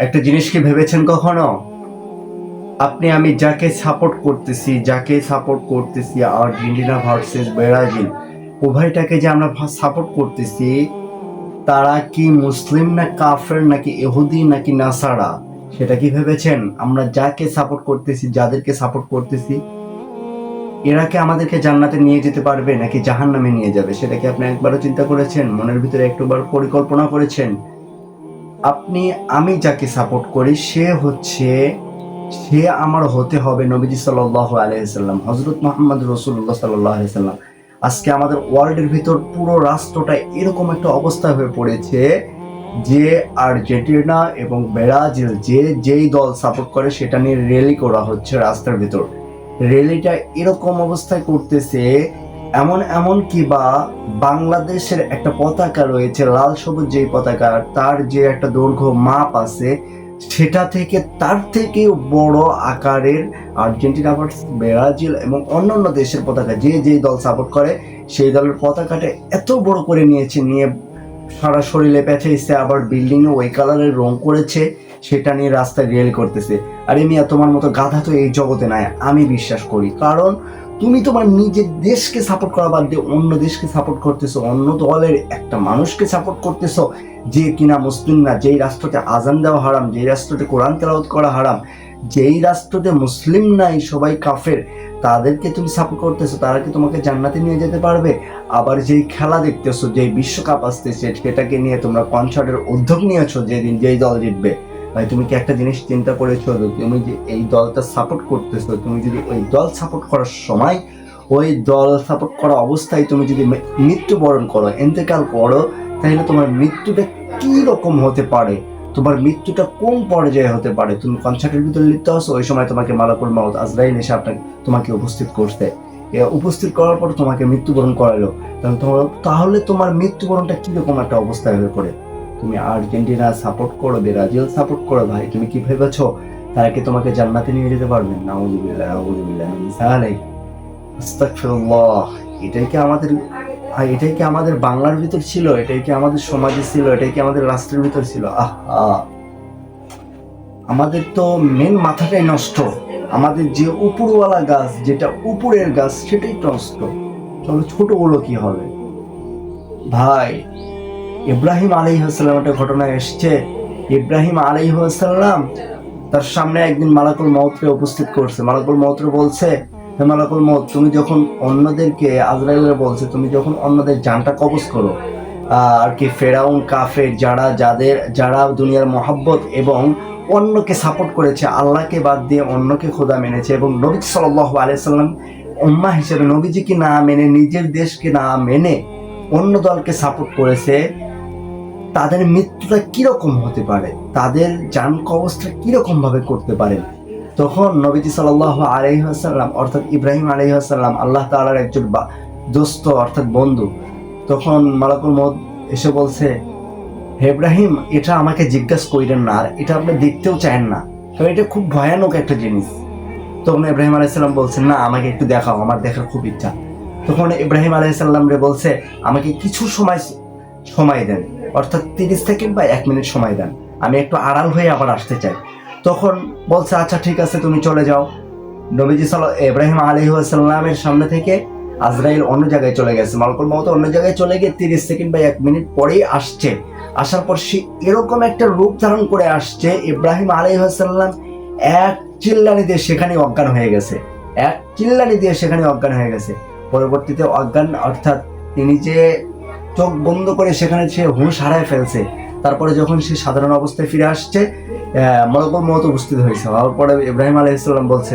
একটা জিনিস কি ভেবেছেন কখনো? আপনি আমি যাকে সাপোর্ট করতেছি আর্জেন্টিনা ভার্সেস ব্রাজিল, উভয়টাকে যে আমরা সাপোর্ট করতেছি, তারা কি মুসলিম না কাফের নাকি ইহুদি নাকি নাসারা? সেটা কি ভেবেছেন? আমরা যাকে সাপোর্ট করতেছি, যাদেরকে সাপোর্ট করতেছি, এরা কি আমাদেরকে জান্নাতে নিয়ে যেতে পারবে নাকি জাহান্নামে নিয়ে যাবে? সেটা কি আপনি একবারও চিন্তা করেছেন? মনের ভিতরে একবার পরিকল্পনা করেছেন? আপনি আমি যাকে সাপোর্ট করি সে আমার হতে হবে নবীজি সাল্লাল্লাহু আলাইহি সাল্লাম, হযরত মুহাম্মদ রাসূলুল্লাহ সাল্লাল্লাহু আলাইহি সাল্লাম। আজকে আমাদের ওয়ার্ল্ডের ভিতর পুরো রাষ্ট্রটা এরকম একটা অবস্থা হয়ে পড়েছে যে আর্জেন্টিনা এবং ব্রাজিল যেই দল সাপোর্ট করে সেটা নিয়ে র্যালি করা হচ্ছে রাস্তার ভিতর। র্যালিটা এরকম অবস্থায় করতেছে, এমন কি বা বাংলাদেশের একটা পতাকা রয়েছে, লাল সবুজ যেই পতাকা, তার যে একটা দৈর্ঘ্য মাপ আছে, সেটা থেকে তার থেকেও বড় আকারের আর্জেন্টিনা ভার্সেস ব্রাজিল এবং অন্যান্য দেশের পতাকা, যেই দল সাপোর্ট করে সেই দলের পতাকাটা এত বড় করে নিয়ে সারা শরীরে পেঁচাইছে, আবার বিল্ডিং এ ওই কালারের রং করেছে, সেটা নিয়ে রাস্তায় রেল করতেছে। আরে মিয়া, তোমার মতো গাধা তো এই জগতে নাই, আমি বিশ্বাস করি। কারণ তুমি তোমার নিজের দেশকে সাপোর্ট করা বাদ দিয়ে অন্য দেশকে সাপোর্ট করতেছো, অন্য দলের একটা মানুষকে সাপোর্ট করতেছো যে কিনা মুসলিম না, যেই রাষ্ট্রতে আজান দেওয়া হারাম, যেই রাষ্ট্রতে কোরআন তেলাওয়াত করা হারাম, যেই রাষ্ট্রতে মুসলিম নাই, সবাই কাফের, তাদেরকে তুমি সাপোর্ট করতেছো। তারা কি তোমাকে জান্নাতে নিয়ে যেতে পারবে? আবার যেই খেলা দেখতেছো, যেই বিশ্বকাপ আসতেছে, সেটাকে নিয়ে তোমরা কনসার্টের উদ্যোগ নিয়েছো, যেদিন যেই দল জিতবে। ভাই, তুমি কি একটা জিনিস চিন্তা করেছো? তুমি যে এই দলটা সাপোর্ট করতেছো, তুমি যদি ওই দল সাপোর্ট করার সময়, ওই দল সাপোর্ট করা অবস্থায় তুমি যদি মৃত্যুবরণ করো, ইন্তেকাল করো, তাহলে তোমার মৃত্যুটা কি রকম হতে পারে? তোমার মৃত্যুটা কোন পর্যায়ে হতে পারে? তুমি কনসার্টের ভিতরে লিপ্ত আছো, ওই সময় তোমাকে মালাকুল মাউত আজরাইল এসে তোমাকে উপস্থিত করতে, উপস্থিত করার পর তোমাকে মৃত্যুবরণ করালো, তাহলে তোমার মৃত্যুবরণটা কিরকম একটা অবস্থায় হয়ে পড়ে? তুমি আর্জেন্টিনা সাপোর্ট করো, ব্রাজিল সাপোর্ট করো, ভাই তুমি কি ভেবেছো তারা কি তোমাকে জান্নাতে নিয়ে যেতে পারবে? নাউযুবিল্লাহ, নাউযুবিল্লাহ মিন যালিক, আস্তাগফিরুল্লাহ। এটাই কি আমাদের বাংলার ভিতর ছিল? এটাই কি আমাদের সমাজে ছিল? এটাই কি আমাদের রাষ্ট্রের ভিতর ছিল? আমাদের তো মেন মাথাটাই নষ্ট। আমাদের যে উপরওয়ালা গাছ, যেটা উপরের গাছ, সেটাই নষ্ট। চলো ছোট বলো কি হবে? ভাই, ইব্রাহিম আলাইহিসসালাম একটা ঘটনা এসছে। ইব্রাহিম আলাইহিসসালাম তার সামনে একদিন মালাকুল মউতকে উপস্থিত করছে। মালাকুল মউতকে বলছে, হে মালাকুল মউত, তুমি যখন অন্যদেরকে, আজরাইলের বলছে, তুমি যখন অন্যদের জানটা কবজ করো, আর কি ফেরাউন কাফের যারা দুনিয়ার মহব্বত এবং অন্যকে সাপোর্ট করেছে, আল্লাহকে বাদ দিয়ে অন্যকে খোদা মেনেছে, এবং নবী সাল্লাল্লাহু আলাইহি সাল্লাম উম্মাহ হিসেবে নবীজিকে না মেনে, নিজের দেশকে না মেনে অন্য দলকে সাপোর্ট করেছে, তাদের মৃত্যুটা কিরকম হতে পারে? তাদের জান কবজটা কিরকম ভাবে করতে পারেন? তখন নবীজি সাল্লাল্লাহু আলাইহি ওয়াসাল্লাম, অর্থাৎ ইব্রাহিম আলাইহিস সালাম, আল্লাহ তাআলার একজন দোস্ত অর্থাৎ বন্ধু, তখন মালাকুল মউত এসে বলছে, হে ইব্রাহিম, এটা আমাকে জিজ্ঞাসা কইরেন না, আর এটা আপনি দেখতেও চান না, কারণ এটা খুব ভয়ানক একটা জিনিস। তখন ইব্রাহিম আলাইহিস সালাম বলছেন, না, আমাকে একটু দেখাও, আমার দেখার খুব ইচ্ছা। তখন ইব্রাহিম আলাইহিস সালাম রে বলছে, আমাকে কিছু সময় দেন, অর্থাৎ 30 সেকেন্ড বা 1 মিনিট সময় দেন, আমি একটু আড়াল হয়ে আবার আসতে চাই। তখন বলছে, আচ্ছা ঠিক আছে, তুমি চলে যাও। নবীজি ইব্রাহিম আলাইহিস সালামের সামনে থেকে আজরাইল অন্য জায়গায় চলে গেছে, মালাকুল মউত অন্য জায়গায় চলে গিয়ে 30 সেকেন্ড বা 1 মিনিট পরেই আসছে। আসার পর সে এরকম একটা রূপ ধারণ করে আসছে, ইব্রাহিম আলাইহিস সালাম এক চিল্লানি দিয়ে সেখানে অজ্ঞান হয়ে গেছে। পরবর্তীতে অজ্ঞান, অর্থাৎ তিনি যে চোখ বন্ধ করে সেখানে সে হুঁশ হারায় ফেলছে। তারপরে যখন সে সাধারণ অবস্থায় ফিরে আসছে, মালাকুল মউত উপস্থিত হয়েছে। হওয়ার পরে ইব্রাহিম আলাইহিস সালাম বলছে,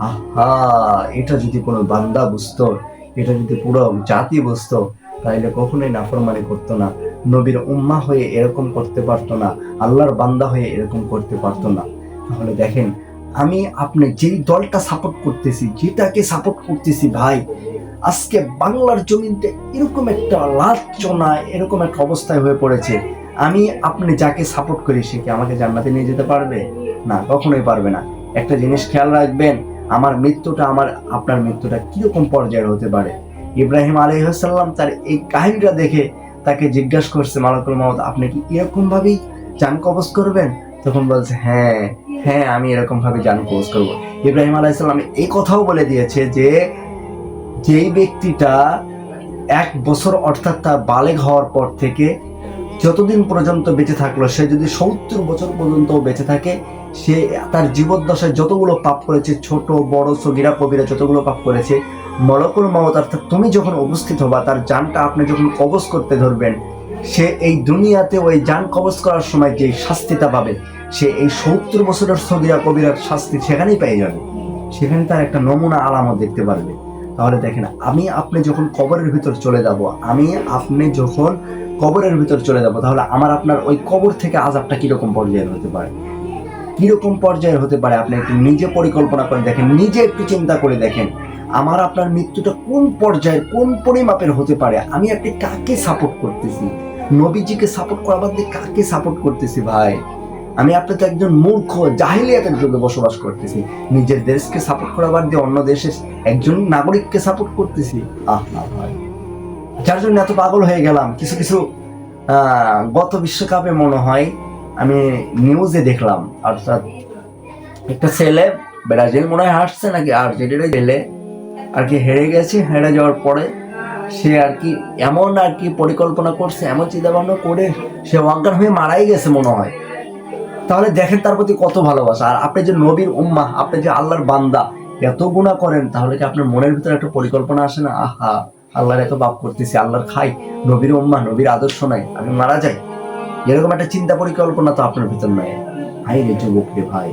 আহা, এটা যদি কোনো বান্দা বুঝতো, এটা যদি পুরো জাতি বুঝতো, তাইলে কখনোই নাফরমানি করতো না, নবীর উম্মাহ হয়ে এরকম করতে পারতো না, আল্লাহর বান্দা হয়ে এরকম করতে পারতো না। তাহলে দেখেন, আমি আপনি যেই দলটা সাপোর্ট করতেছি, যেটাকে সাপোর্ট করতেছি, ভাই, আজকে বাংলার জমিনটা এরকম একটা লাঞ্ছনা, এরকম একটা অবস্থায় হয়ে পড়েছে। আমি আপনি যাকে সাপোর্ট করি, সে কি আমাকে জান্নাতে নিয়ে যেতে পারবে? না, কখনোই পারবে না। একটা জিনিস খেয়াল রাখবেন, আপনার মৃত্যুটা কিরকম পর্যায়ের হতে পারে। ইব্রাহিম আলাইহিস সালাম তার এই কাহিনীটা দেখে তাকে জিজ্ঞাসা করছে মালাকুল মউত, আপনি কি এরকম ভাবেই জান কবজ করবেন? তখন বলছে হ্যাঁ হ্যাঁ আমি এরকম ভাবে জান কবজ করবো। ইব্রাহিম আলাইহিস সালাম এই কথাও বলে দিয়েছে যে যেই ব্যক্তিটা 1 বছর অর্থাৎ তার বালেগ হওয়ার পর থেকে যতদিন পর্যন্ত বেঁচে থাকলো, সে যদি 70 বছর পর্যন্ত বেঁচে থাকে, সে তার জীবদ্দশায় যতগুলো পাপ করেছে, ছোট বড় সগীরা কবিরা যতগুলো পাপ করেছে, মলকুল মওত অর্থাৎ তুমি যখন উপস্থিত হবা, তার জানটা আপনি যখন কবজ করতে ধরবেন, সে এই দুনিয়াতে ওই জান কবজ করার সময় যে শাস্তিটা পাবে, সে এই 70 বছরের সগীরা কবিরার শাস্তি সেখানেই পেয়ে যাবে। সেখানে তার একটা নমুনা আলামত দেখতে পারবে। তাহলে দেখেন, আমি আপনি যখন কবরের ভিতর চলে যাব, তাহলে আমার আপনার ওই কবর থেকে আযাবটা কিরকম পর্যায়ের হতে পারে, আপনি একটু নিজে পরিকল্পনা করে দেখেন, নিজে একটু চিন্তা করে দেখেন, আমার আপনার মৃত্যুটা কোন পর্যায়ের, কোন পরিমাপের হতে পারে। আমি আপনি কাকে সাপোর্ট করতেছি? নবীজিকে সাপোর্ট করা বাদ দিয়ে কাকে সাপোর্ট করতেছি ভাই? আমি আপনি তো একজন মূর্খ জাহিলিয়াতের যুগে বসবাস করতেছি, নিজের দেশকে সাপোর্ট করা বাদ দিয়ে অন্য দেশের একজন নাগরিককে সাপোর্ট করতেছি। ভাই, যার জন্য এত পাগল হয়ে গেলাম। কিছু গত বিশ্বকাপে মনে হয় আমি নিউজে দেখলাম, অর্থাৎ একটা ছেলে ব্রাজিল মনে হয় হারছে নাকি আর্জেন্টিনা ছেলে আর কি হেরে গেছে, হেরে যাওয়ার পরে সে আর কি এমন আর কি পরিকল্পনা করছে, এমন চিন্তা ভাবনা করে সে অজ্ঞান হয়ে মারাই গেছে মনে হয়। তাহলে দেখেন তার প্রতি কত ভালোবাসা। আর আপনি যে নবীর উম্মাহ, আপনি যে আল্লাহর বান্দা, এত গুনাহ করেন, তাহলে কি আপনার মনের ভিতরে একটা পরিকল্পনা আসে না? আহা, আল্লাহর এত পাপ করতেছি, আল্লাহর খাই, নবীর উম্মাহ, নবীর আদর্শ নাই, আমি মারা যাই, এরকম একটা চিন্তা পরিকল্পনা তো আপনার ভিতর নাই। ভাই রে যুবক রে ভাই,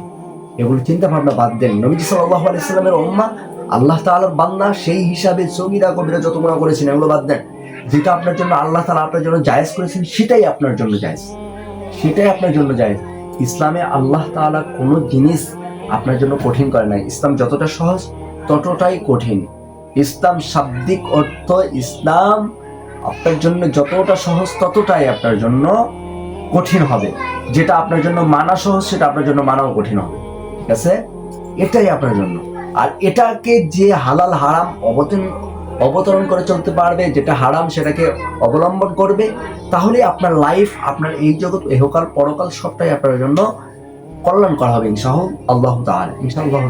এগুলো চিন্তা ভাবনা বাদ দেন। নবীজি সাল্লাল্লাহু আলাইহি সাল্লামের উম্মাহ, আল্লাহ তাআলার বান্দা, সেই হিসাবে সগীরা কবিরা যত গুনাহ করেছেন এগুলো বাদ দেন। যেটা আপনার জন্য আল্লাহ তাআলা আপনার জন্য জায়েজ করেছেন, সেটাই আপনার জন্য জায়েজ। ইসলামে আল্লাহ তাআলা কোনো জিনিস আপনার জন্য কঠিন করে নাই। ইসলাম যতটা সহজ ততটাই কঠিন। ইসলাম শাব্দিক অর্থ, ইসলাম আপনার জন্য যতটা সহজ ততটাই আপনার জন্য কঠিন হবে। যেটা আপনার জন্য মানা সহজ, সেটা আপনার জন্য মানাও কঠিন হবে। ঠিক আছে, এটাই আপনার জন্য। আর এটাকে যে হালাল হারাম অবতরণ করে চলতে পারবে, যেটা হারাম সেটাকে অবলম্বন করবে, তাহলে আপনার লাইফ, আপনার এই জগৎ, ইহকাল পরকাল সবটাই আপনার জন্য কল্যাণ করা হবে ইনশাআল্লাহ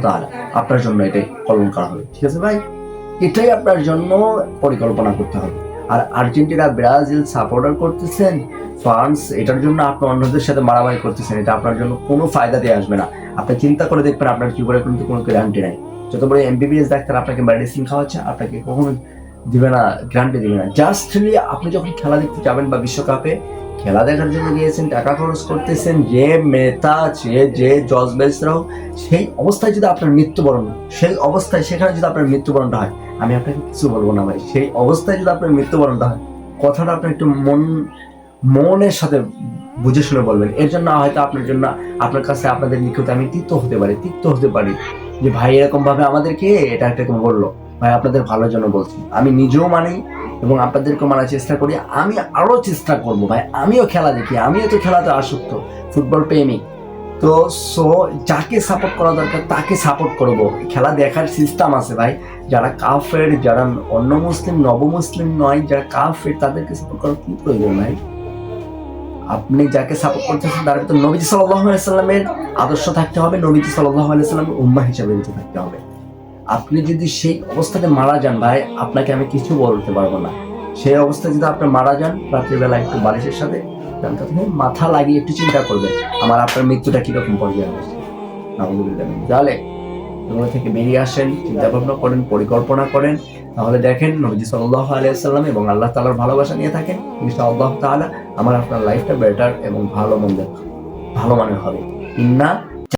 তাআলা। আপনার জন্য এটাই কল্যাণ করা হবে। ঠিক আছে ভাই, এটাই আপনার জন্য পরিকল্পনা করতে হবে। আর আর্জেন্টিনা ব্রাজিল সাপোর্টার করতেছেন, ফ্রান্স, এটার জন্য আপনি অন্যদের সাথে মারামারি করতেছেন, এটা আপনার জন্য কোনো ফায়দা দিয়ে আসবে না। আপনি চিন্তা করে দেখবেন, আপনার কি করে কিন্তু কোনো গ্যারান্টি নাই। যত বড় MBBS ডাক্তার আপনাকে মেডিসিন খাওয়াচ্ছে, আপনাকে কখনো দিবে না, গ্যারান্টি দিবে না। জাস্ট আপনি যখন খেলা দেখতে যাবেন বা বিশ্বকাপে খেলা দেখার জন্য গিয়েছেন, টাকা খরচ করতেছেন, যে মেতা যে জজ বেসরাও, সেই অবস্থায় যদি আপনার সেখানে যদি আপনার মৃত্যুবরণটা হয়, আমি আপনাকে কিছু বলবো না ভাই, সেই অবস্থায় যদি আপনার মৃত্যুবরণটা হয়, কথাটা আপনি একটু মনের সাথে বুঝে শুনে বলবেন। এর জন্য হয়তো আপনার কাছে, আপনাদের নিকটে আমি তিক্ত হতে পারি যে ভাই এরকম ভাবে আমাদেরকে এটা একটা বললো, ভাই আপনাদের ভালোর জন্য বলছি। আমি নিজেও মানি এবং আপনাদেরকে মানার চেষ্টা করি। আমি আরো চেষ্টা করবো ভাই, আমিও খেলা দেখি, আমিও তো খেলাতে আসক্ত, ফুটবল প্রেমিক। তো যাকে সাপোর্ট করা দরকার তাকে সাপোর্ট করবো। খেলা দেখার সিস্টেম আছে ভাই। যারা কাফের, যারা অন্য মুসলিম, নবমুসলিম নয়, যারা কাফের, তাদেরকে সাপোর্ট করার কি প্রয়োজন ভাই? আপনি যাকে সাপোর্ট করতেছেন তার ভিতর নবীজি সাল্লাল্লাহু আলাইহি সাল্লামের আদর্শ থাকতে হবে, নবীজি সাল্লাল্লাহু আলাইহি সাল্লামের উম্মাহ হিসেবে বেঁচে থাকতে হবে। আপনি যদি সেই অবস্থাতে মারা যান ভাই, আপনাকে আমি কিছু বলতে পারবো না। সেই অবস্থায় যদি আপনি মারা যান, রাত্রিবেলা একটু বালিশের সাথে মাথা লাগিয়ে একটু চিন্তা করবে আমার আপনার মৃত্যুটা কিরকম পর্যায়ে আসছে। তাহলে এগুলো থেকে বেরিয়ে আসেন, চিন্তা ভাবনা করেন, পরিকল্পনা করেন, তাহলে দেখেন নবীজি সাল্লাল্লাহু আলাইহি সাল্লাম এবং আল্লাহ তাআলার ভালোবাসা নিয়ে থাকেন, ইনশাআল্লাহ তাআলা আমার আপনার লাইফটা বেটার এবং ভালো মানের হবে। ইন্না